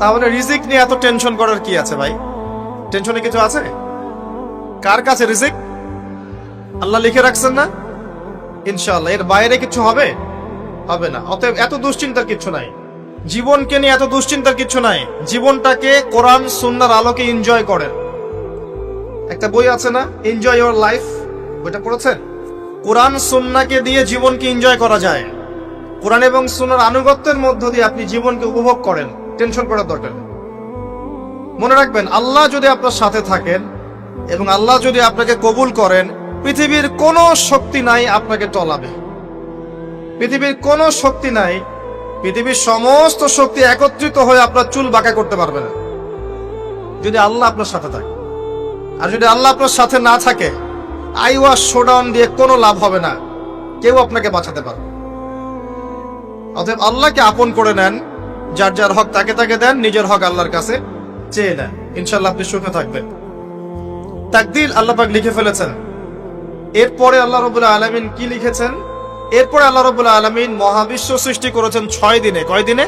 তাহলে রিজিক নিয়ে এত টেনশন করার কি আছে ভাই? টেনশনে কিছু আছে? কার কাছে রিজিক? আল্লাহ লিখে রাখছেন না? ইনশাআল্লাহ এর বাইরে কিছু হবে হবে না। অতএব এত দুশ্চিন্তার কিছু নাই, জীবনকে নিয়ে এত দুশ্চিন্তার কিছু নাই। জীবনটাকে কোরআন সুন্নাহর আলোকে এনজয় করেন। একটা বই আছে না, এনজয় ইওর লাইফ, বইটা পড়েছেন? কোরআন সুন্নাহকে দিয়ে জীবনকে এনজয় করা যায়। কোরআন এবং সুন্নাহর আনুগত্যের মধ্য দিয়ে আপনি জীবনকে উপভোগ করেন, টেনশন করার দরকার নেই। মনে রাখবেন, আল্লাহ যদি আপনার সাথে থাকেন এবং আল্লাহ যদি আপনাকে কবুল করেন, পৃথিবীর কোনো শক্তি নাই আপনাকে টলাবে। পৃথিবীর কোনো শক্তি নাই, পৃথিবীর সমস্ত শক্তি একত্রিত হয়ে আপনার চুল বাঁকা করতে পারবে না, যদি আল্লাহ আপনার সাথে থাকে। আর যদি আল্লাহ আপনার সাথে না থাকে, আইওয়াশ শোডাউন দিয়ে কোনো লাভ হবে না, কেউ আপনাকে বাঁচাতে পারবে। অতএব আল্লাহকে আপন করে নেন, যার যার হক তাকে তাকে দেন, নিজের হক আল্লাহর কাছে চেয়ে নেন, ইনশাআল্লাহ আপনি সুখে থাকবেন। তাকদীর আল্লাহ পাক লিখে ফেলেছেন। এরপরে আল্লাহ রাব্বুল আলামিন কি লিখেছেন? এরপরে আল্লাহ রাব্বুল আলামিন মহাবিশ্ব সৃষ্টি করেছেন 6 দিনে। কয় দিনে?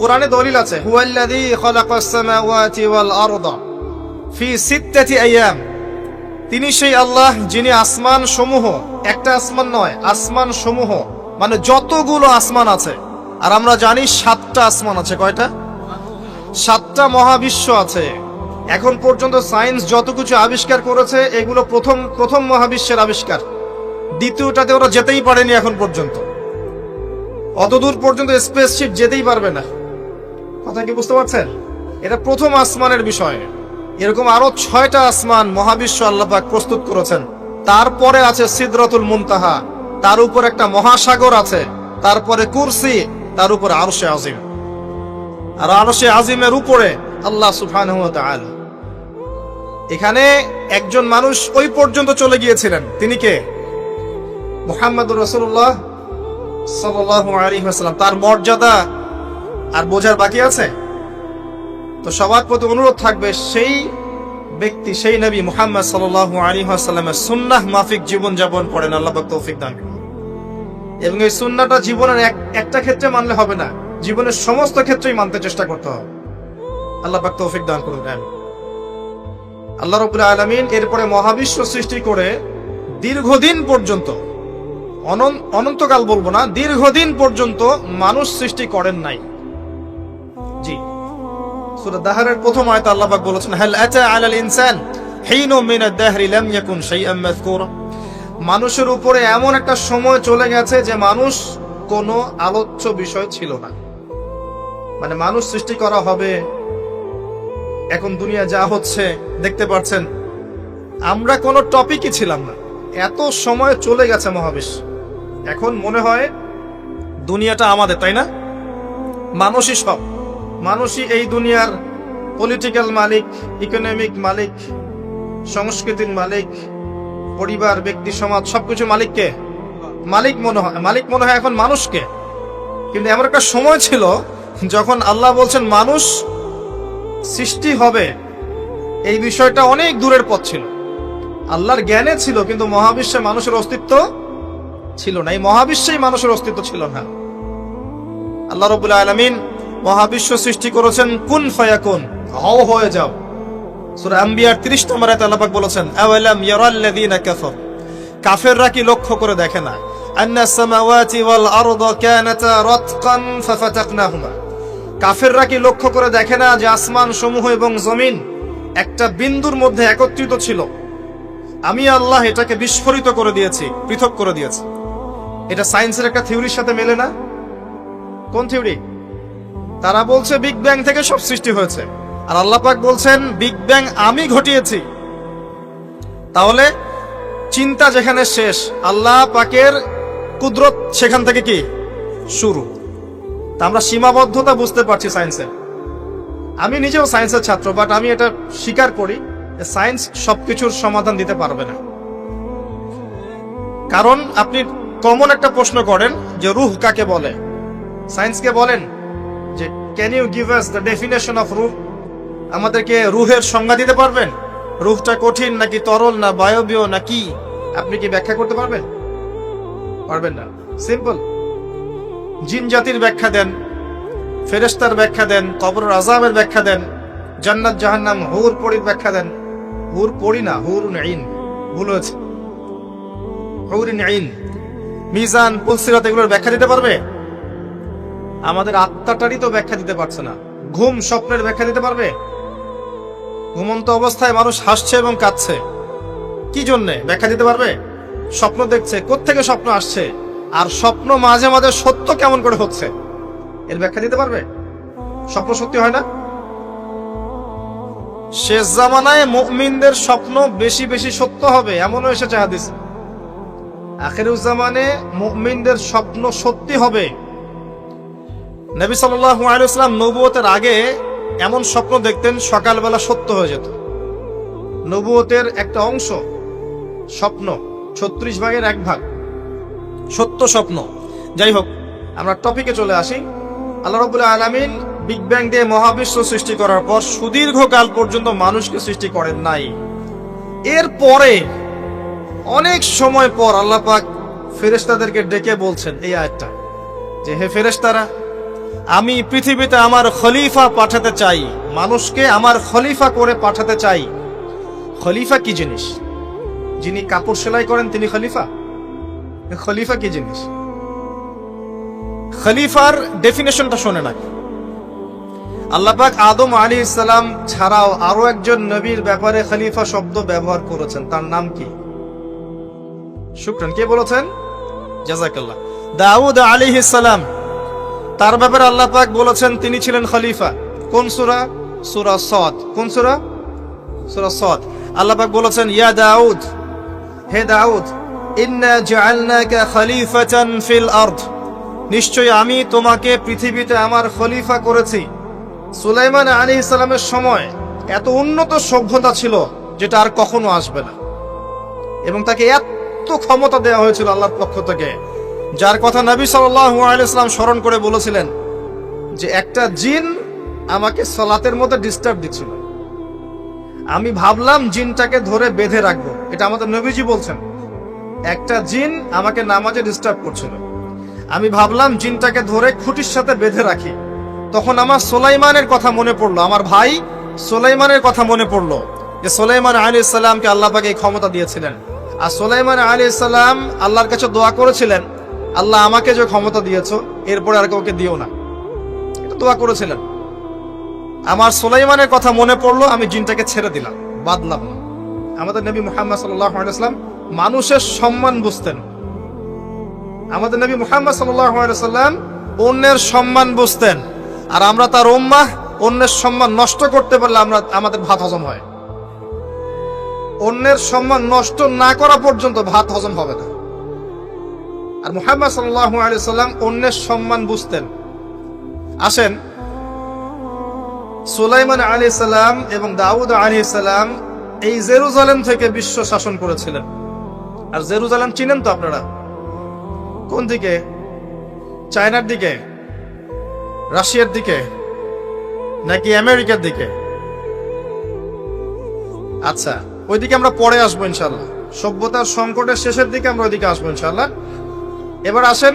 কোরআনে দলিল আছে, হুয়াল্লাযী খালাকাস সামাওয়াতি ওয়াল আরদা ফি সিত্তাতি আইয়াম। তিনি সেই আল্লাহ যিনি আসমান সমূহ, একটা আসমান নয়, আসমান সমূহ মানে যতগুলো আসমান আছে। আর আমরা জানি 7টা আসমান আছে। কয়টা? 7টা মহাবিশ্ব আছে। এখন পর্যন্ত সায়েন্স যত কিছু আবিষ্কার করেছে, এগুলো প্রথম মহাবিশ্বের আবিষ্কার। দ্বিতীয়টাতে ওরা যেতেই পারেনি এখন পর্যন্ত। অতদূর পর্যন্ত স্পেসশিপ যেতেই পারবে না। কথা কি বুঝতে পারছেন? এটা প্রথম আসমানের বিষয়। এরকম আরো 6টা আসমান মহাবিশ্ব আল্লাহ পাক প্রস্তুত করেছেন। তারপরে আছে সিদরাতুল মুনতাহা, তার উপর একটা মহাসাগর আছে, তারপরে কুরসি, তার উপর আরশে আজিম। আর আরশে আজিমের উপরে আল্লাহ সুবহানাহু ওয়া তাআলা। এখানে একজন মানুষ ওই পর্যন্ত চলে গিয়েছিলেন। তিনি কে? মুহাম্মদুর রাসূলুল্লাহ সাল্লাল্লাহু আলাইহি ওয়াসাল্লাম। তার মর্যাদা আর বোঝার বাকি আছে? তো সবার প্রতি অনুরোধ থাকবে, সেই ব্যক্তি, সেই নবী মুহাম্মদ সাল্লাল্লাহু আলাইহি ওয়াসাল্লামের সুন্নাহ মাফিক জীবন যাপন করেন। আল্লাহ পাক তৌফিক দান করুন। এবং এই সুন্নাহটা জীবনের একটা ক্ষেত্রে মানলে হবে না, জীবনের সমস্ত ক্ষেত্রেই মানতে চেষ্টা করতে হবে। আল্লাহ পাক তৌফিক দান করুন। আল্লাহ রাব্বুল আলামিন এরপরে মহাবিশ্ব সৃষ্টি করে দীর্ঘদিন পর্যন্ত, অনন্তকাল বলবো না, দীর্ঘদিন পর্যন্ত মানুষ সৃষ্টি করেন নাই। জি, সূরা দাহরের প্রথম আয়াতে আল্লাহ পাক বলেছেন, হাল আতা আলাল ইনসান হিনুম মিনাদ দাহরি লাম ইয়াকুন শাইআম মাযকুরা। মানুষের উপরে এমন একটা সময় চলে গেছে যে মানুষ কোনো আলোচ্য বিষয় ছিল না। মানে মানুষ সৃষ্টি করা হবে, এখন দুনিয়া যা হচ্ছে দেখতে পাচ্ছেন, আমরা কোনো টপিকই ছিলাম না। এত সময় চলে গেছে মহাবিশ্ব। এখন মনে হয় দুনিয়াটা আমাদের, তাই না? মানুষই সব, মানুষই এই দুনিয়ার পলিটিক্যাল মালিক, ইকোনমিক মালিক, সংস্কৃতির মালিক, পরিবার, ব্যক্তি, সমাজ, সবকিছু মালিককে মালিক মনে হয় এখন মানুষকে। কিন্তু এমন একটা সময় ছিল যখন আল্লাহ বলছেন মানুষ সৃষ্টি হবে, এই বিষয়টা অনেক দূরের পথ ছিল। আল্লাহর জ্ঞানে ছিল, কিন্তু মহাবিশ্বে মানুষের অস্তিত্ব ছিল না। এই মহাবিশ্বেই মানুষের অস্তিত্ব ছিল না। আল্লাহ রাব্বুল আলামিন মহাবিশ্ব সৃষ্টি করেছেন কুন ফায়াকুন, হও হয়ে যাও। সূরা আম্বিয়ার 30 নম্বর আয়াতে আল্লাহ পাক বলেছেন, আওয়ালাম ইয়ারাল্লাযীনা কাফার, কাফেররা কি লক্ষ্য করে দেখে না, আন্নাস সামাওয়াতি ওয়াল আরদা কানাতা রাতকান ফাফাতাকনাহুমা, কাফেররা কি লক্ষ্য করে দেখে না যে আসমান সমূহ এবং জমিন একটা বিন্দুর মধ্যে একত্রিত ছিল, আমি আল্লাহ এটাকে বিস্ফোরিত করে দিয়েছি, পৃথক করে দিয়েছি। এটা সায়েন্সের একটা থিওরির সাথে মেলে না। কোন থিওরি? তারা বলছে বিগ ব্যাং থেকে সব সৃষ্টি হয়েছে, আর আল্লাহ পাক বলছেন বিগ ব্যাং আমি ঘটিয়েছি। তাহলে চিন্তা যেখানে শেষ, আল্লাহ পাকের কুদরত সেখান থেকে কি শুরু। তা আমরা সীমাবদ্ধতা বুঝতে পারছি সায়েন্সের। আমি নিজেও সায়েন্সের ছাত্র, বাট আমি এটা স্বীকার করি সায়েন্স সবকিছুর সমাধান দিতে পারবে না। কারণ আপনি কমন একটা প্রশ্ন করেন যে রূহ কাকে বলে, সায়েন্সকে বলেন যে can you give us the definition of ruh, আমাদেরকে রূহের সংজ্ঞা দিতে পারবেন? রূহটা কঠিন নাকি তরল, না বায়বীয় না কি, আপনি কি ব্যাখ্যা করতে পারবেন? পারবেন না। সিম্পল। জিন জাতির ব্যাখ্যা দেন, ফেরেশতার ব্যাখ্যা দেন, কবরের আযাবের ব্যাখ্যা দেন, জান্নাত জাহান্নাম, হুর পরীর ব্যাখ্যা দেন। হুর পরী না, হুরুন আইন, ভুল হয়েছে, হুরুন আইন। মিজান, পুলসিরাত এগুলোর ব্যাখ্যা দিতে পারবে? আমাদের আত্মাটারই তো ব্যাখ্যা দিতে পারছে না। ঘুম, স্বপ্নের ব্যাখ্যা দিতে পারবে? ঘুমন্ত অবস্থায় মানুষ হাসছে এবং কাঁদছে, কি জন্যে ব্যাখ্যা দিতে পারবে? স্বপ্ন দেখছে, কোত্থেকে স্বপ্ন আসছে, আর স্বপ্ন মাঝে মাঝে সত্য কেমন করে হচ্ছে, এর ব্যাখ্যা দিতে পারবে? স্বপ্ন সত্যি হয় না? শেষ জামানায় মুমিনদের স্বপ্ন বেশি বেশি সত্য হবে এমনও এসেছে হাদিস। আখিরুজ্জামানে মুমিনদের স্বপ্ন সত্যি হবে। নবী সাল্লাল্লাহু আলাইহি ওয়াসাল্লাম নবুয়তের আগে এমন স্বপ্ন দেখতেন সকালবেলা সত্য হয়ে যেত। নবুয়তের একটা অংশ স্বপ্ন, 36 ভাগের 1 ভাগ সত্য স্বপ্ন। যাই হোক, আমরা টপিকে চলে আসি। আল্লাহ রাব্বুল আলামিন বিগ ব্যাং দিয়ে মহাবিশ্ব সৃষ্টি করার পর সুদীর্ঘকাল পর্যন্ত মানুষকে সৃষ্টি করেন নাই। এরপরে অনেক সময় পর আল্লাহ পাক ফেরেশতাদেরকে ডেকে বলছেন এই আয়াতটা, যে হে ফেরেশতারা, আমি পৃথিবীতে আমার খলিফা পাঠাতে চাই, মানুষকে আমার খলিফা করে পাঠাতে চাই। খলিফা কি জিনিস? যিনি কাপড় সেলাই করেন তিনি খলিফা? খলিফা কি জিনিস? খলিফার ডেফিনেশনটা শোনে না। আল্লাহ পাক আদম আলাইহিস সালাম ছাড়াও আরো একজন নবীর ব্যাপারে খলিফা শব্দ ব্যবহার করেছেন, তার নাম কি? শুকরান, কে বলেছেন? জাযাকাল্লাহ। দাউদ আলাইহিস সালাম, তার ব্যাপারে আল্লাহ পাক বলেছেন তিনি ছিলেন খলিফা। কোন সূরা? সূরা সাদ। কোন সূরা? সূরা সাদ। আল্লাহ পাক বলেছেন ইয়া দাউদ, হে দাউদ, ইন্না জাআলনাকা খলিফাতান ফিল আরদ, নিশ্চয়ই আমি তোমাকে পৃথিবীতে আমার খলিফা করেছি। সুলাইমান আলাইহিস সালামের সময় এত উন্নত সভ্যতা ছিল যেটা আর কখনো আসবে না, এবং তাকে এত ক্ষমতা দেওয়া হয়েছিল আল্লাহর পক্ষ থেকে, যার কথা নবী সাল্লাল্লাহু আলাইহি ওয়াসাল্লাম স্মরণ করে বলেছিলেন যে একটা জিন আমাকে সালাতের মধ্যে ডিস্টার্ব দিচ্ছিল, আমি ভাবলাম জিনটাকে ধরে বেঁধে রাখবো। এটা আমাদের নবীজি বলছেন, একটা জিন আমাকে নামাজে ডিস্টার্ব করছিল, আমি ভাবলাম জিনটাকে ধরে খুঁটির সাথে বেঁধে রাখি। তখন আমার সুলাইমানের কথা মনে পড়লো, আমার ভাই সুলাইমানের কথা মনে পড়লো, যে সুলাইমান আলাইহিস সালামকে আল্লাহ পাক এই ক্ষমতা দিয়েছিলেন। আর সুলাইমান আলাইহিস সালাম আল্লাহর কাছে দোয়া করেছিলেন, আল্লাহ আমাকে যে ক্ষমতা দিয়েছো এরপরে আর কাউকে দিও না, এটা দোয়া করেছিলেন। আমার সুলাইমানের কথা মনে পড়লো, আমি জিনটাকে ছেড়ে দিলাম, বাদলাম না। আমাদের নবী মুহাম্মদ সাল্লাল্লাহু আলাইহি ওয়াসাল্লাম মানুষের সম্মান বুঝতেন। আমাদের নবী মুহাম্মদ সাল্লাল্লাহু আলাইহি ওয়াসাল্লাম অন্যের সম্মান বুঝতেন, আর আমরা তার উম্মাহ, অন্যের সম্মান নষ্ট করতে পারলে আমাদের ভাত হজম হয়। অন্যের সম্মান নষ্ট না করা পর্যন্ত ভাত হজম হবে না। আর মুহাম্মদ সাল্লাল্লাহু আলাইহি ওয়াসাল্লাম অন্যের সম্মান বুঝতেন। আসেন, সুলাইমান আলাইহিস সালাম এবং দাউদ আলাইহিস সালাম এই জেরুজালেম থেকে বিশ্ব শাসন করেছিলেন। আর জেরুজালেম চিনেন তো আপনারা? কোন দিকে? চায়নার দিকে, রাশিয়ার দিকে, নাকি আমেরিকার দিকে? আচ্ছা, ওইদিকে আমরা পরে আসবো ইনশাল্লাহ। সভ্যতার সংকটের শেষের দিকে আমরা ওইদিকে আসবো ইনশাল্লাহ। এবার আসেন,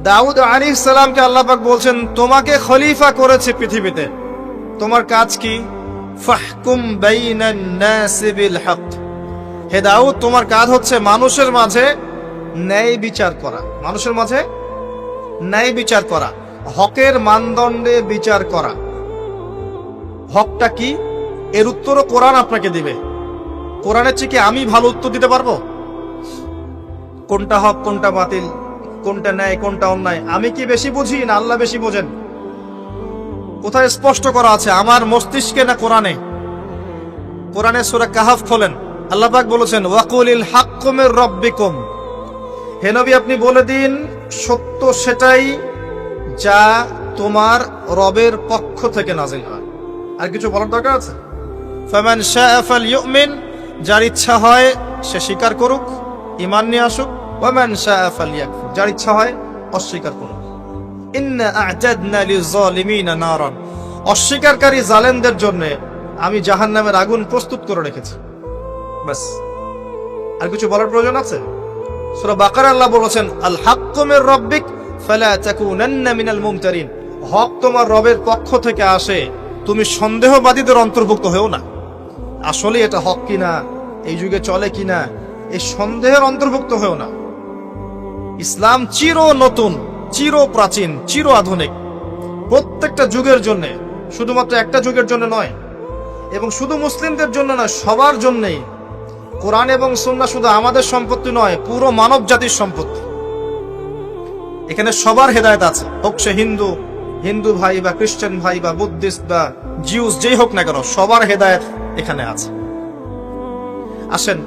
দাউদ আলাইহিস সালামকে আল্লাহ পাক বলছেন তোমাকে খলিফা করেছে পৃথিবীতে, তোমার কাজ কি? ফাহকুম বাইনান নাসি বিল হক, হে দাউদ তোমার কাজ হচ্ছে মানুষের মাঝে ন্যায় বিচার করা, মানুষের মাঝে ন্যায় বিচার করা, হকের মানদণ্ডে বিচার করা। হকটা কি? এর উত্তরও কোরআন আপনাকে দিবে। কোরআনের চেয়ে কি আমি ভালো উত্তর দিতে পারবো? কোনটা হক, কোনটা বাতিল, কোনটা ন্যায়, কোনটা অন্যায়, আমি কি বেশি বুঝি না আল্লাহ বেশি বোঝেন? কোথায় স্পষ্ট করা আছে, আমার মস্তিষ্কে না কোরআনে? কোরআনে সূরা কাহাফ খোলেন, আল্লাহ পাক বলেছেন ওয়াকুলিল হাক্কু মির রাব্বিকুম, হে নবী আপনি বলে দিন সত্য সেটাই যা তোমার রবের পক্ষ থেকে নাযিল হয়। আর কিছু বলার দরকার আছে? ফামান শাআ ফালইউমিন, যার ইচ্ছা হয় সে স্বীকার করুক, ঈমান নিয়ে আসুক। ওয়ামান শাআ ফালইয়াকফুর, যার ইচ্ছা হয় অস্বীকার করুক। ইন্না আ'তাদনা লিয-যালিমিনা নারান, অস্বীকারকারী জালেমদের জন্য আমি জাহান্নামের আগুন প্রস্তুত করে রেখেছি। বাস, আর কিছু বলার প্রয়োজন আছে? সূরা বাকারা আল্লাহ বলেছেন আল হাক্কু মির রাব্বিক ফালা তাকুনান্না মিনাল মুমতারিন, হক তোমার রবের পক্ষ থেকে আসে, তুমি সন্দেহবাদীদের অন্তর্ভুক্ত হয়েও না। আসলে এটা হক কিনা, এই যুগে চলে কিনা, এই সন্দেহের অন্তর্ভুক্ত হয়েও না। ইসলাম চির নতুন, চির প্রাচীন, চির আধুনিক, প্রত্যেকটা যুগের জন্য, শুধুমাত্র একটা যুগের জন্য নয়, এবং শুধু মুসলিমদের জন্য নয়, সবার জন্যই। কোরআন এবং সুন্নাহ শুধু আমাদের সম্পত্তি নয়, পুরো মানব জাতির সম্পত্তি। এখানে সবার হেদায়েত আছে, হোক সে হিন্দু হিন্দু ভাই বা খ্রিস্টান ভাই বা বুদ্ধিস্ট বা জিউস, যেই হোক না কেন, সবার হেদায়েত এখানে আছে। আসেন,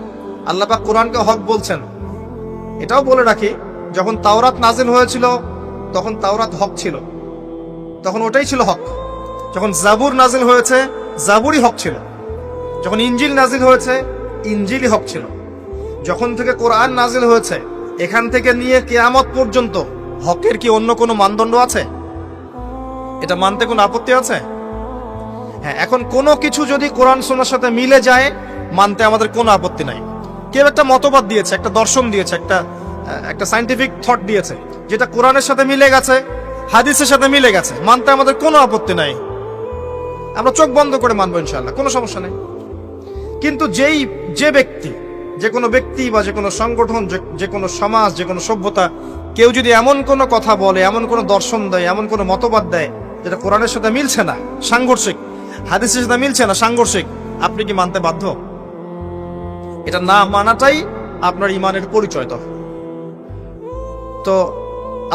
আল্লাহ পাক কোরআনকে হক বলছেন। এটাও বলে রাখি, যখন তাওরাত নাজিল হয়েছিল তখন তাওরাত হক ছিল, তখন ওটাই ছিল হক। যখন জাবুর নাজিল হয়েছে, জাবুরই হক ছিল। যখন ইনজিল নাজিল হয়েছে, ইনজিলই হক ছিল। যখন থেকে কোরআন নাজিল হয়েছে, এখান থেকে নিয়ে কিয়ামত পর্যন্ত হকের কি অন্য কোনো মানদণ্ড আছে? এটা মানতে কোনো আপত্তি আছে? হ্যাঁ, এখন কোনো কিছু যদি কোরআন সুন্নাহর সাথে মিলে যায়, মানতে আমাদের কোনো আপত্তি নাই। কেউ একটা মতবাদ দিয়েছে, একটা দর্শন দিয়েছে, একটা সায়েন্টিফিক থট দিয়েছে, যেটা কোরআনের সাথে মিলে গেছে, হাদিসের সাথে মিলে গেছে, মানতে আমাদের কোনো আপত্তি নাই। আমরা চোখ বন্ধ করে মানবো ইনশাআল্লাহ, কোনো সমস্যা নেই। কিন্তু যে কোনো ব্যক্তি বা যে কোনো সংগঠন, যে কোনো সমাজ, যে কোনো সভ্যতা, কেউ যদি এমন কোনো কথা বলে, এমন কোনো দর্শন দেয়, এমন কোনো মতবাদ দেয় যেটা কোরআনের সাথে মিলছে না, সাংঘর্ষিক, হাদিসের সাথে মিলছে না, সাংঘর্ষিক, আপনি কি মানতে বাধ্য? এটা না মানাটাই আপনার ইমানের পরিচয়। তো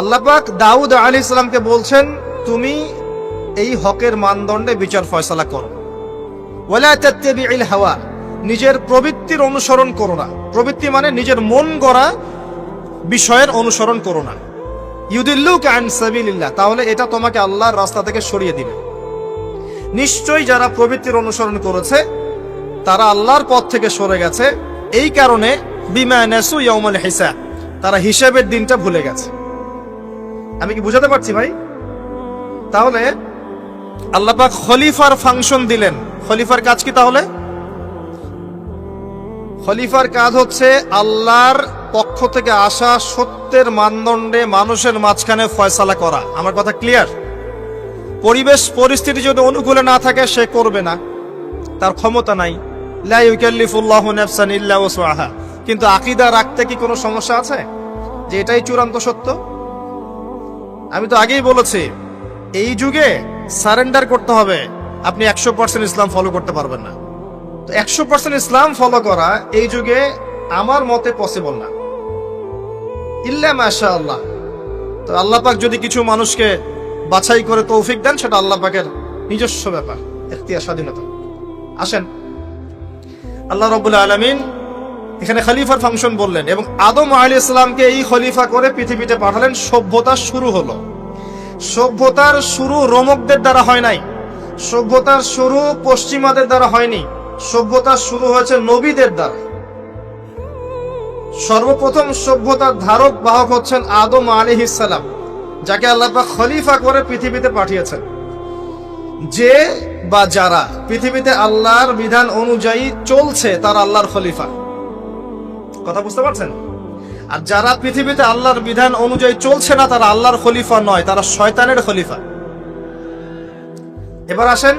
আল্লাহ পাক দাউদ আলাইহিস সালামকে বলছেন, তুমি এই হকের মানদণ্ডে বিচার ফয়সালা করো। ওয়ালা তাত্তাবিউল হাওয়া, নিজের প্রবৃত্তির অনুসরণ করো না। প্রবৃত্তি মানে নিজের মন গড়া বিষয়ের অনুসরণ করো না। ইউদিল্লুকা আন সাবিলিল্লাহ, তাহলে এটা তোমাকে আল্লাহর রাস্তা থেকে সরিয়ে দিবে। নিশ্চয়ই যারা প্রবৃত্তির অনুসরণ করেছে তারা আল্লাহর পথ থেকে সরে গেছে, এই কারণে বিমা নাসু ইয়াউমুল হিসাব, তারা হিসাবের দিনটা ভুলে গেছে। আমি কি বুঝাতে পারছি ভাই? তাহলে আল্লাহ পাক খলিফার ফাংশন দিলেন। খলিফার কাজ কি তাহলে? খলিফার কাজ হচ্ছে আল্লাহর পক্ষ থেকে আসা সত্যের মানদণ্ডে মানুষের মাঝখানে ফয়সালা করা। আমার কথা ক্লিয়ার? পরিবেশ পরিস্থিতি যদি অনুকূলে না থাকে, সে করবে না, তার ক্ষমতা নাই। লা ইউকাল্লিফুল্লাহু নাফসান ইল্লা ওয়াসআহা। কিন্তু আকীদা রাখতে কি কোনো সমস্যা আছে যে এটাই চূড়ান্ত সত্য? আমি তো আগেই বলেছি, এই যুগে সারেন্ডার করতে হবে। আপনি 100% ইসলাম ফলো করতে পারবেন না। তো 100% ইসলাম ফলো করা এই যুগে আমার মতে পসিবল না, ইল্লা মাশাআল্লাহ। তো আল্লাহ পাক যদি কিছু মানুষকে বাছাই করে তৌফিক দেন, সেটা আল্লাহ পাকের নিজস্ব ব্যাপার, ইখতিয়ার, স্বাধীনতা। আসেন, আল্লাহ রাব্বুল আলামিন এখানে খলিফার ফাংশন বললেন, এবং আদম আলাইহিস সালামকে এই খলিফা করে পৃথিবীতে পাঠালেন। সভ্যতার শুরু হলো। সভ্যতার শুরু রোমকদের দ্বারা হয় নাই, সভ্যতার শুরু পশ্চিমাদের দ্বারা হয়নি, সভ্যতার শুরু হয়েছে নবীদের দ্বারা। সর্বপ্রথম সভ্যতার ধারক বাহক হচ্ছেন আদম আলাইহিস সালাম, যাকে আল্লাহ পাক খলিফা করে পৃথিবীতে পাঠিয়েছেন। যে বা যারা পৃথিবীতে আল্লাহর বিধান অনুযায়ী চলছে, তারা আল্লাহর খলিফা। কথা বুঝতে পারছেন? আর যারা পৃথিবীতে আল্লাহর বিধান অনুযায়ী চলছে না, তারা আল্লাহর খলিফা নয়, তারা শয়তানের খলিফা। এবার আসেন,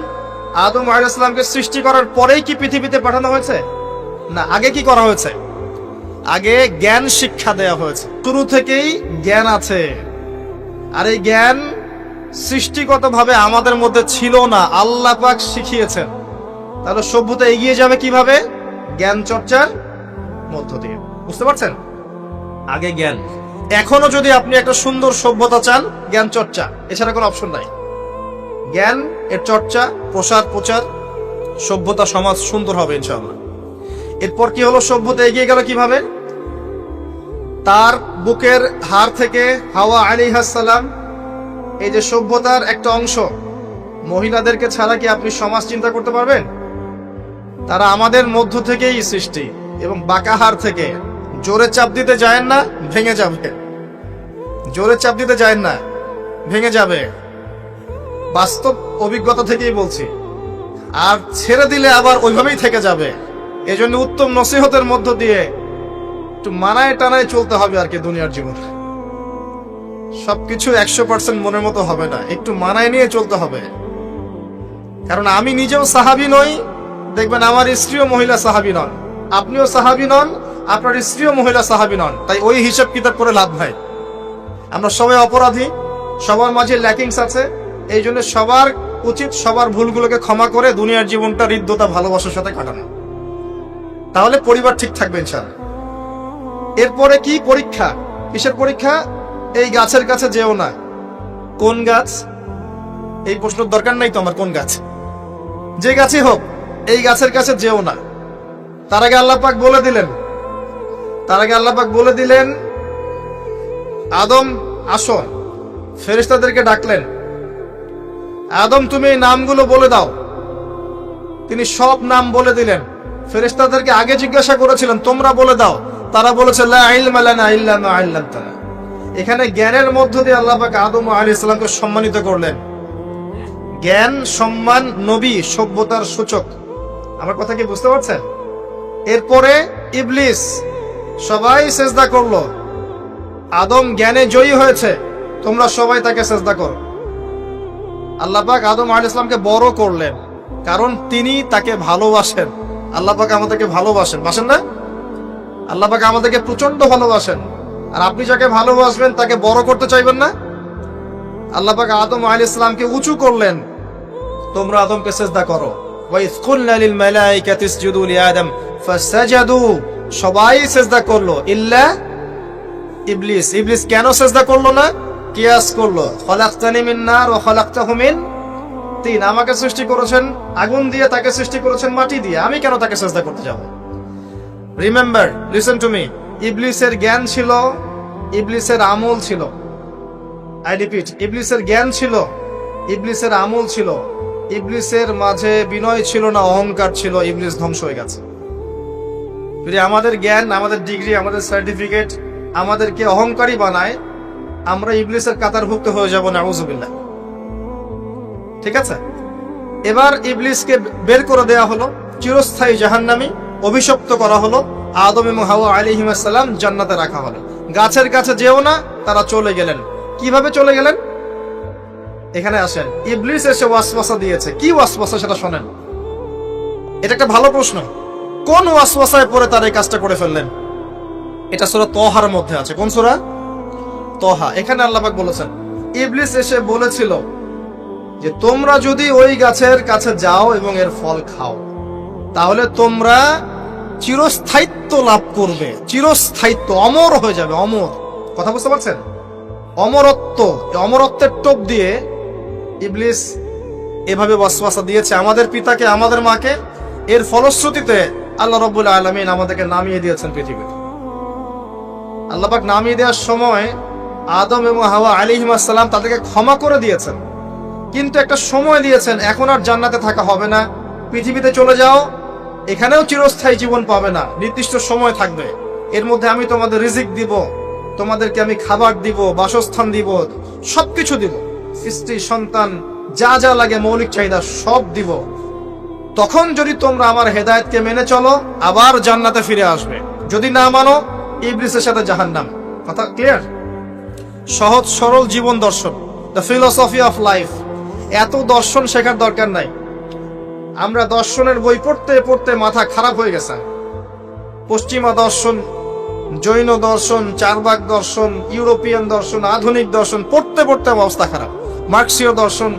আদম আলাইহিস সালামকে সৃষ্টি করার পরেই কি পৃথিবীতে পাঠানো হয়েছে? না, আগে কি করা হয়েছে? আগে জ্ঞান শিক্ষা দেয়া হয়েছে। শুরু থেকেই জ্ঞান আছে, আর এই জ্ঞান সৃষ্টিগতভাবে আমাদের মধ্যে ছিল না, আল্লাহ পাক শিখিয়েছেন। তাহলে সভ্যতা এগিয়ে যাবে কিভাবে? জ্ঞান চর্চার মধ্য দিয়ে। বুঝতে পারছেন? আগে জ্ঞান। এখনো যদি আপনি একটা সুন্দর সভ্যতা চান, জ্ঞান চর্চা, এছাড়া কোনো অপশন নাই। জ্ঞান এর চর্চা, প্রচার, সভ্যতা, সমাজ সুন্দর হবে ইনশাআল্লাহ। এরপর কি হলো? সভ্যতা এগিয়ে গেল কিভাবে? তার বুকের হাড় থেকে হাওয়া আলাইহিস সালাম, এই যে সভ্যতার একটা অংশ, মহিলাদেরকে ছাড়া কি আপনি সমাজ চিন্তা করতে পারবেন? তারা আমাদের মধ্য থেকেই সৃষ্টি, এবং বাঁকা হাড় থেকে। জোরে চাপ দিতে যায় না, ভেঙে যাবে। জোরে চাপ দিতে যায় না, ভেঙে যাবে। বাস্তব অভিজ্ঞতা থেকেই বলছি। আর ছেড়ে দিলে আবার ওইভাবেই থেকে যাবে। এজন্য উত্তম নসিহতের মধ্য দিয়ে একটু মানায় টানায় চলতে হবে আর কি দুনিয়ার জীবন। সবকিছু 100% মনের মতো হবে না, একটু মানায় নিয়ে চলতে হবে। কারণ আমি নিজেও সাহাবী নই, দেখবেন আমার স্ত্রীও মহিলা সাহাবী নন, আপনিও সাহাবী নন, আপনার স্ত্রীও মহিলা সাহাবী নন। তাই ওই হিসাব কিতাব করে লাভ নাই। আমরা সবাই অপরাধী, সবার মাঝে ল্যাকিংস আছে। এই জন্য সবার উচিত সবার ভুলগুলোকে ক্ষমা করে দুনিয়ার জীবনটা হৃদ্যতা ভালোবাসার সাথে কাটানো, তাহলে পরিবার ঠিক থাকবে ইনশাআল্লাহ। এরপরে কি পরীক্ষা? কিসের পরীক্ষা? এই গাছের কাছে যেও না। কোন গাছ? এই প্রশ্নের দরকার নাই তো আমার, কোন গাছ? যে গাছই হোক, এই গাছের কাছে যেও না। তার আগে আল্লাহ পাক বলে দিলেন আদম আসো। ফেরেশতাদেরকে ডাকলেন, আদম তুমি এই নামগুলো বলে দাও। তিনি সব নাম বলে দিলেন। ফেরেশতাদেরকে আগে জিজ্ঞাসা করেছিলেন তোমরা বলে দাও, তারা বলেছে লা ইলমা লানা ইল্লা মা আল্লামতানা। এখানে জ্ঞানের মধ্য দিয়ে আল্লাহ পাক আদম আলাইহিস সালামকে সম্মানিত করলেন। জ্ঞান, সম্মান, নবী, সভ্যতার সূচক। আমার কথা কি বুঝতে পারছেন? এরপরে ইবলিস, সবাই সেজদা করলো। আদম জ্ঞানে জয়ী হয়েছে, তোমরা সবাই তাকে সেজদা করো। আল্লাহ পাক আদম আলাইহিস সালামকে বড় করলেন, কারণ তিনি তাকে ভালোবাসেন। আল্লাহ পাক আমাদেরকে ভালোবাসেন, বাসেন না? আল্লাহ পাক আমাদেরকে প্রচন্ড ভালোবাসেন। আর আপনি যাকে ভালোবাসবেন তাকে বড় করতে চাইবেন না? আল্লাহ পাক আদম আলাইহিস সালামকে উঁচু করলেন, তোমরা আদমকে সিজদা করো। ওয়া ইয কুলনা লিল মালাইকাতি ইসজুদু লিআদম ফাসাজাদু, সবাই সিজদা করলো ইল্লা ইবলিস। ইবলিস কেন সিজদা করলো না? কিয়াস করলো, খলাকতানি মিন নার ওয়া খলাকতাহু মিন তিন। আমাকে সৃষ্টি করেছেন আগুন দিয়ে, তাকে সৃষ্টি করেছেন মাটি দিয়ে, আমি কেন তাকে সিজদা করতে যাব? রিমেম্বার, লিসেন টু মি, ইবলিসের জ্ঞান ছিল, ইবলিসের আমল ছিল। আই রিপিট, ইবলিসের জ্ঞান ছিল, ইবলিসের আমল ছিল। ইবলিসের মাঝে বিনয় ছিল না, অহংকার ছিল। ইবলিস ধ্বংস হয়ে গেছে। যদি আমাদের জ্ঞান, আমাদের ডিগ্রি, আমাদের সার্টিফিকেট আমাদেরকে অহংকারী বানায়, আমরা ইবলিসের কাতারভুক্ত হয়ে যাব, নাউযুবিল্লাহ। ঠিক আছে? এবার ইবলিসকে বের করে দেয়া হলো, চিরস্থায়ী জাহান্নামী, অভিশপ্ত করা হলো। আদম এবং হাওয়া আলাইহিস সালাম জান্নাতে রাখা হলো। গাছের কাছে যেও না, তারা চলে গেলেন। কিভাবে চলে গেলেন? এখানে আসেন। ইবলিস এসে ওয়াসওয়াসা দিয়েছে। কি ওয়াসওয়াসা সেটা শোনেন। এটা একটা ভালো প্রশ্ন। কোন ওয়াসওয়াসায় পড়ে তারা এই কাজটা করে ফেললেন? এটা সূরা তহার মধ্যে আছে। কোন সূরা? তহা। এখানে আল্লাহ পাক বলেছেন, ইবলিস এসে বলেছিল যে তোমরা যদি ওই গাছের কাছে যাও এবং এর ফল খাও, তাহলে তোমরা চিরস্থায়িত্ব লাভ করবে। চিরস্থায়িত্ব, অমর হয়ে যাবে, অমর। কথা বুঝতে পারছেন? অমরত্ব। অমরত্বের টোপ দিয়ে ইবলিস এভাবে ওয়াসওয়াসা দিয়েছে আমাদের পিতাকে, আমাদের মাকে। এর ফলশ্রুতিতে আল্লাহ রাব্বুল আলামিন আমাদেরকে নামিয়ে দিয়েছেন পৃথিবীতে। আল্লাহ পাক নামিয়ে দেওয়ার সময় আদম এবং হাওয়া আলাইহিস সালাম তাদেরকে ক্ষমা করে দিয়েছেন, কিন্তু একটা সময় দিয়েছেন, এখন আর জান্নাতে থাকা হবে না, পৃথিবীতে চলে যাও, এখানেও চিরস্থায়ী জীবন পাবে না, নির্দিষ্ট সময় থাকবে। এর মধ্যে আমি তোমাদের রিজিক দিব, তোমাদেরকে আমি খাবার দিব, বাসস্থান দিব, সবকিছু দিব, স্ত্রী সন্তান যা যা লাগে মৌলিক চাহিদা সব দিব। তখন যদি তোমরা আমার হেদায়েতকে মেনে চলো, আবার জান্নাতে ফিরে আসবে। যদি না মানো, ইবলিসের সাথে জাহান্নাম। কথা ক্লিয়ার? সহজ সরল জীবন দর্শন, দ্য ফিলোসফি অফ লাইফ। এত দর্শন শেখার দরকার নাই। আমরা দর্শনের বই পড়তে পড়তে মাথা খারাপ হয়ে গেছে। পশ্চিমা দর্শন, জৈন দর্শন, চারবাক দর্শন, ইউরোপিয়ান দর্শন, আধুনিক দর্শন পড়তে পড়তে অবস্থা খারাপ। মার্কসীয় দর্শন।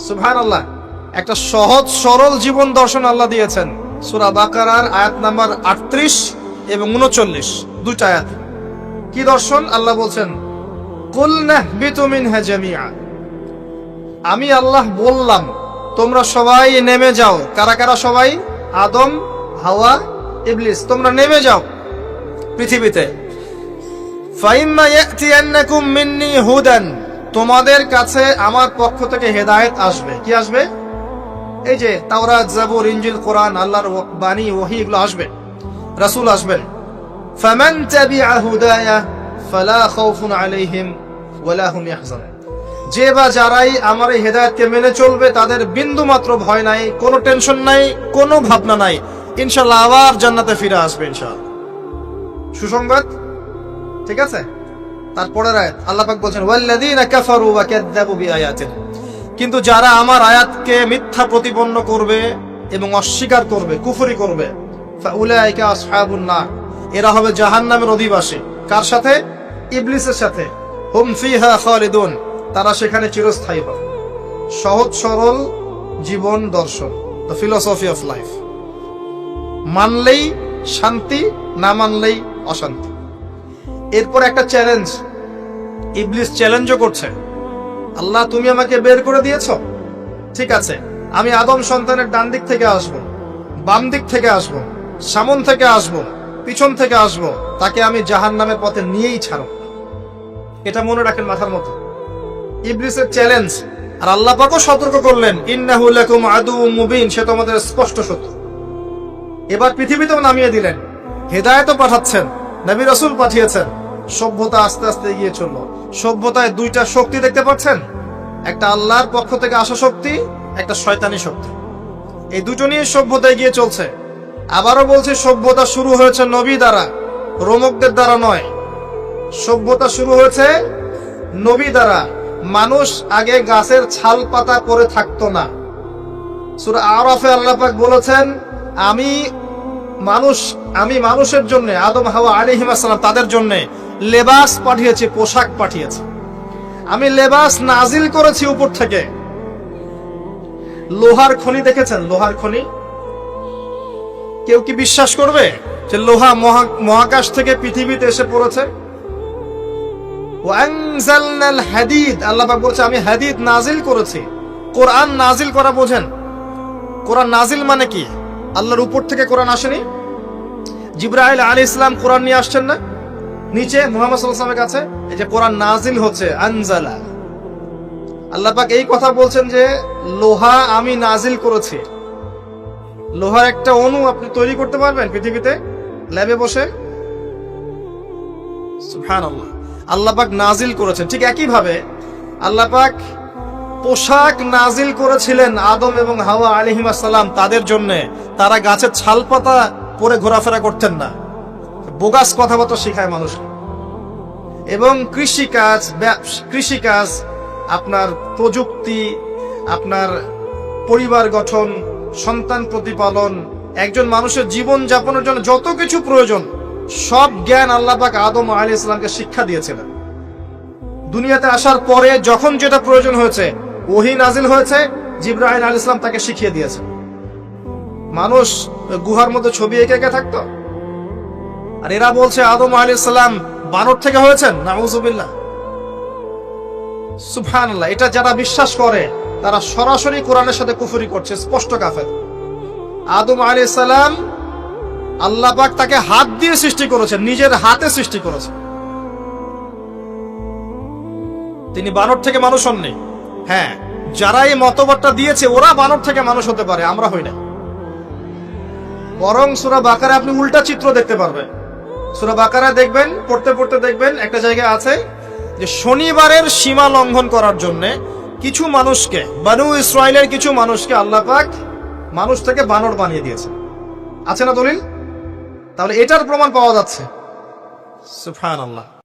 সুবহানাল্লাহ, একটা সহজ সরল জীবন দর্শন আল্লাহ দিয়েছেন। সূরা বাকারার আয়াত নাম্বার 38 এবং 39, দুইটা আয়াত। কি দর্শন? আল্লাহ বলছেন, কুল নাহবিতু মিনহা জামিআ। আমি আল্লাহ বললাম তোমরা সবাই নেমে যাও। কারা কারা সবাই? আদম, হাওয়া, ইবলিস। তোমরা নেমে যাও পৃথিবীতে। ফাইম্মা ইয়াতিয়ান্নাকুম মিন্নি হুদান, তোমাদের কাছে আমার পক্ষ থেকে হেদায়েত আসবে। কি আসবে? এই যে তাওরাত, জাবুর, ইনজিল, কোরআন, আল্লাহর বাণী, ওহী, এগুলো আসবে, রাসূল আসবেন। ফামান তাবিআ হুদায়া ফালা খাউফুন আলাইহিম ওয়ালা হুম ইয়াহজানুন। যে বা যারাই আমার এই হেদায়েতকে মেনে চলবে, তাদের বিন্দু মাত্র ভয় নাই, কোনো টেনশন নাই, কোনো ভাবনা নাই। ইনশাআল্লাহ আবার জান্নাতে ফিরে আসবে ইনশাআল্লাহ। সুসংবাদ। ঠিক আছে? তারপরের আয়াত আল্লাহ পাক বলছেন ওয়াল্লাযীনা কাফারু ওয়া কাযযাবু বিআয়াতিনা, কিন্তু যারা আমার আয়াতকে মিথ্যা প্রতিপন্ন করবে এবং অস্বীকার করবে, কুফরি করবে, ফাউলাইকা আসহাবুন নার, এরা হবে জাহান্নামের অধিবাসী। কার সাথে? ইবলিসের সাথে। হুম ফিহা খালিদুন, তারা সেখানে চিরস্থায়ী হবে। সহজ সরল জীবন দর্শন, দ্য ফিলোসফি অফ লাইফ। মানলেই শান্তি, না মানলেই অশান্তি। এরপর একটা চ্যালেঞ্জ, ইবলিস চ্যালেঞ্জও করছে, আল্লাহ তুমি আমাকে বের করে দিয়েছ, ঠিক আছে, আমি আদম সন্তানের ডান দিক থেকে আসব, বাম দিক থেকে আসব, সামন থেকে আসব, পিছন থেকে আসব, তাকে আমি জাহান্নামের পথে নিয়েই ছাড়ব। এটা মনে রাখেন মাথার মতো, ইবলিসের চ্যালেঞ্জ। আর আল্লাহ পাকও সতর্ক করলেন, ইন্নাহু লাকুম আদুউম মুবিন, সে তোমাদের স্পষ্ট শত্রু। এবার পৃথিবীতেও নামিয়ে দিলেন, হেদায়েতও পাঠাচ্ছেন, নবী রাসূল পাঠিয়েছেন। সভ্যতা আস্তে আস্তে এগিয়ে চলল। সভ্যতায় দুইটা শক্তি দেখতে পাচ্ছেন, একটা আল্লাহর পক্ষ থেকে আসা শক্তি, একটা শয়তানি শক্তি। এই দুটো নিয়ে সভ্যতা এগিয়ে চলছে। আবারও বলছি, সভ্যতা শুরু হয়েছে নবী দ্বারা, রোমকদের দ্বারা নয়। সভ্যতা শুরু হয়েছে নবী দ্বারা। মানুষ আগে গাছের ছাল পাতা পরে থাকতো না। সূরা আরাফে আল্লাহ পাক বলেছেন, আমি মানুষের জন্য, আদম হাওয়া আলাইহিস সালাম তাদের জন্য লেবাস পাঠিয়েছি, পোশাক পাঠিয়েছি। আমি লেবাস নাজিল করেছি উপর থেকে। লোহার খনি দেখেছেন? লোহার খনি কেউ কি বিশ্বাস করবে যে লোহা মহাকাশ থেকে পৃথিবীতে এসে পড়েছে? ওয়ানজালনাল হাদিদ, আল্লাহ পাক বলছে আমি হাদিদ নাজিল করেছি। কোরআন নাজিল করা বোঝেন? কোরআন নাজিল মানে কি? আল্লাহর উপর থেকে কোরআন আসেনি। জিবরাইল আলাইহিস সালাম কোরআন নিয়ে আসছেন না নিচে মুহাম্মদ সাল্লাল্লাহু আলাইহি ওয়াসাল্লামের কাছে? এই যে কোরআন নাজিল হচ্ছে, আনজালা। আল্লাহ পাক এই কথা বলছেন যে লোহা আমি নাজিল করেছি। লোহার একটা অণু আপনি তৈরি করতে পারবেন পৃথিবীতে ল্যাবে বসে? সুবহানাল্লাহ। আল্লাহ পাক নাজিল করেছেন। ঠিক একই ভাবে আল্লাহ পাক পোশাক নাজিল করেছিলেন আদম এবং হাওয়া আলাইহিস সালাম তাদের জন্য। তারা গাছের ছাল পাতা পরে ঘোরাফেরা করতেন না। বোগাস কথাবার্তা শেখায় মানুষকে। এবং কৃষিকাজ, আপনার প্রযুক্তি, আপনার পরিবার গঠন, সন্তান প্রতিপালন, একজন মানুষের জীবন যাপনের জন্য যত কিছু প্রয়োজন, সব জ্ঞান আল্লাহ পাক আদম আলাইহিস সালামকে শিক্ষা দিয়েছিলেন। দুনিয়াতে আসার পরে যখন যেটা প্রয়োজন হয়েছে, ওহী নাজিল হয়েছে, জিবরাইল আলাইহিস সালাম তাকে শিখিয়ে দিয়েছেন। মানুষ গুহার মধ্যে ছবি এঁকে এঁকে থাকতো। আর এরা বলছে আদম আলাইহিস সালাম বানর থেকে হয়েছেন। নাউযুবিল্লাহ, সুবহানাল্লাহ। এটা যারা বিশ্বাস করে তারা সরাসরি কোরআনের সাথে কুফরি করছে, স্পষ্ট কাফের। আদম আলাইহিস সালাম আল্লাহ পাক তাকে হাত দিয়ে সৃষ্টি করেছেন, নিজের হাতে সৃষ্টি করেছেন। তিনি বানর থেকে মানুষ হননি। হ্যাঁ, যারা এই মতবাদটা দিয়েছে ওরা বানর থেকে মানুষ হতে পারে, আমরা হই না। বরং সূরা বাকারা আপনি উল্টা চিত্র দেখতে পারবেন। সূরা বাকারা দেখবেন, পড়তে পড়তে দেখবেন একটা জায়গায় আছে যে শনিবারের সীমা লঙ্ঘন করার জন্য কিছু মানুষকে, বনু ইসরাইলের কিছু মানুষকে আল্লাহ পাক মানুষ থেকে বানর বানিয়ে দিয়েছে। আছে না দলিল? তাহলে এটার প্রমাণ পাওয়া যাচ্ছে। সুবহানাল্লাহ।